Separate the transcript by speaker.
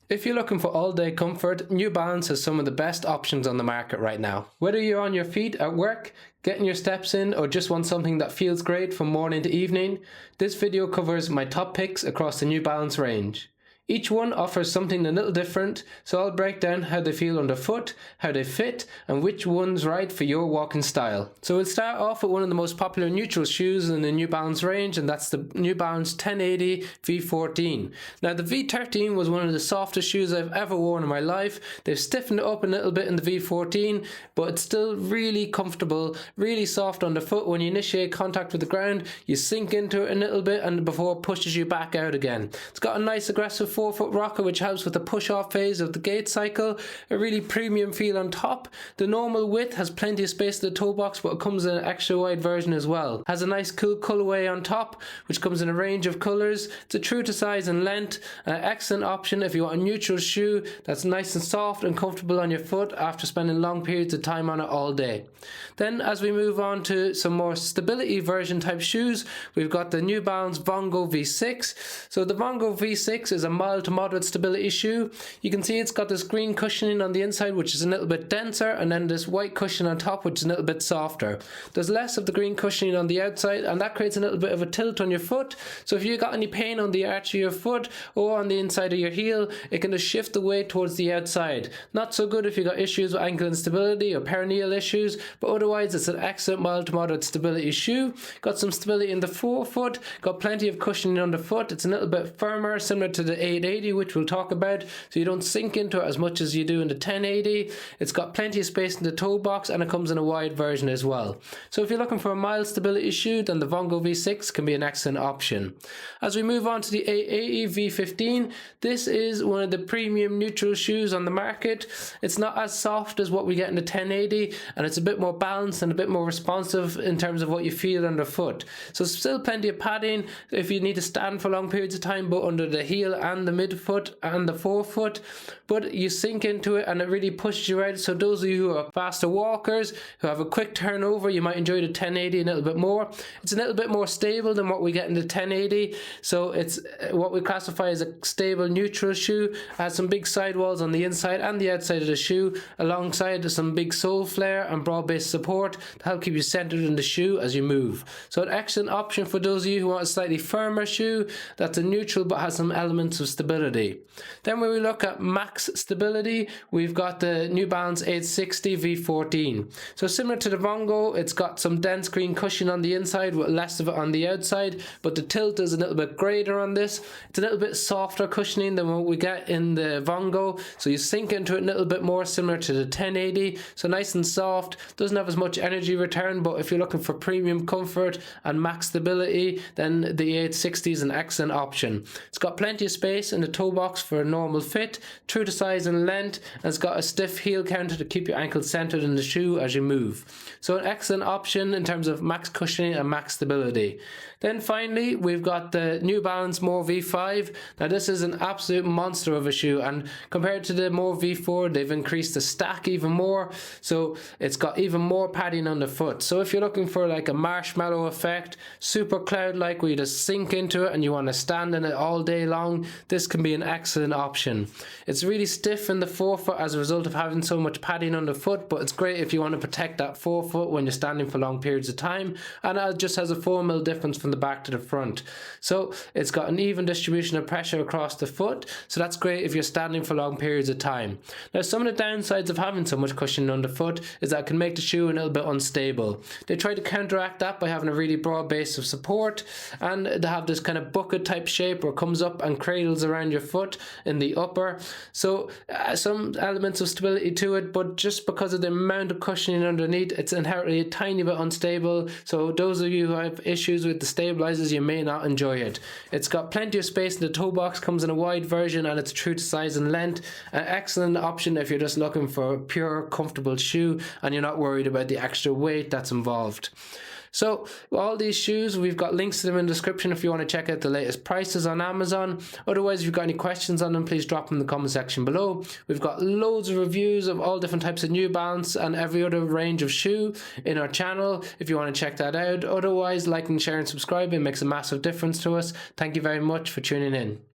Speaker 1: If you're looking for all-day comfort, New Balance has some of the best options on the market right now. Whether you're on your feet at work, getting your steps in, or just want something that feels great from morning to evening, this video covers my top picks across the New Balance range. Each one offers something a little different, so I'll break down how they feel underfoot, how they fit, and which one's right for your walking style. So we'll start off with one of the most popular neutral shoes in the New Balance range, and that's the New Balance 1080 V14. Now the V13 was one of the softest shoes I've ever worn in my life. They've stiffened it up a little bit in the V14, but it's still really comfortable, really soft underfoot. When you initiate contact with the ground, you sink into it a little bit and before it pushes you back out again. It's got a nice aggressive 4-foot rocker which helps with the push-off phase of the gait cycle, a really premium feel on top. The normal width has plenty of space in the toe box, but it comes in an extra wide version as well. Has a nice cool colorway on top which comes in a range of colors. It's a true to size and length, an excellent option if you want a neutral shoe that's nice and soft and comfortable on your foot after spending long periods of time on it all day. Then as we move on to some more stability version type shoes, we've got the New Balance Vongo V6. So the Vongo V6 is a mild to moderate stability shoe. You can see it's got this green cushioning on the inside which is a little bit denser, and then this white cushion on top which is a little bit softer. There's less of the green cushioning on the outside, and that creates a little bit of a tilt on your foot. So if you got any pain on the arch of your foot or on the inside of your heel, it can just shift the weight towards the outside. Not so good if you got issues with ankle instability or perineal issues, but otherwise it's an excellent mild to moderate stability shoe. Got some stability in the forefoot, got plenty of cushioning underfoot. It's a little bit firmer, similar to the 880, which we'll talk about, so you don't sink into it as much as you do in the 1080. It's got plenty of space in the toe box, and it comes in a wide version as well. So if you're looking for a mild stability shoe, then the Vongo V6 can be an excellent option. As we move on to the 880 V15, this is one of the premium neutral shoes on the market. It's not as soft as what we get in the 1080, and it's a bit more balanced and a bit more responsive in terms of what you feel underfoot. So still plenty of padding if you need to stand for long periods of time, both under the heel and the midfoot and the forefoot, but you sink into it and it really pushes you out. So those of you who are faster walkers, who have a quick turnover, you might enjoy the 1080 a little bit more. It's a little bit more stable than what we get in the 1080, so it's what we classify as a stable neutral shoe. It has some big sidewalls on the inside and the outside of the shoe, alongside some big sole flare and broad base support to help keep you centered in the shoe as you move. So an excellent option for those of you who want a slightly firmer shoe that's a neutral but has some elements of stability. Then when we look at max stability, we've got the New Balance 860 V14. So similar to the Vongo, it's got some dense green cushion on the inside with less of it on the outside, but the tilt is a little bit greater on this. It's a little bit softer cushioning than what we get in the Vongo, so you sink into it a little bit more, similar to the 1080. So nice and soft, doesn't have as much energy return, but if you're looking for premium comfort and max stability, then the 860 is an excellent option. It's got plenty of space in the toe box for a normal fit, true to size and length, and it's got a stiff heel counter to keep your ankle centered in the shoe as you move. So an excellent option in terms of max cushioning and max stability. Then finally, we've got the New Balance More V5. Now this is an absolute monster of a shoe, and compared to the More V4, they've increased the stack even more, so it's got even more padding on the foot. So if you're looking for like a marshmallow effect, super cloud-like, where you just sink into it and you want to stand in it all day long, this can be an excellent option. It's really stiff in the forefoot as a result of having so much padding on the foot, but it's great if you want to protect that forefoot when you're standing for long periods of time, and it just has a 4mm difference from the back to the front. So it's got an even distribution of pressure across the foot, so that's great if you're standing for long periods of time. Now some of the downsides of having so much cushion underfoot is that it can make the shoe a little bit unstable. They try to counteract that by having a really broad base of support, and they have this kind of bucket type shape where it comes up and cradles around your foot in the upper. So some elements of stability to it, but just because of the amount of cushioning underneath, it's inherently a tiny bit unstable. So those of you who have issues with the stabilizers, you may not enjoy it. It's got plenty of space in the toe box, comes in a wide version, and it's true to size and length. An excellent option if you're just looking for a pure comfortable shoe and you're not worried about the extra weight that's involved. So all these shoes, we've got links to them in the description if you want to check out the latest prices on Amazon. Otherwise, if you've got any questions on them, please drop them in the comment section below. We've got loads of reviews of all different types of New Balance and every other range of shoe in our channel if you want to check that out. Otherwise, like and share and subscribe. It makes a massive difference to us. Thank you very much for tuning in.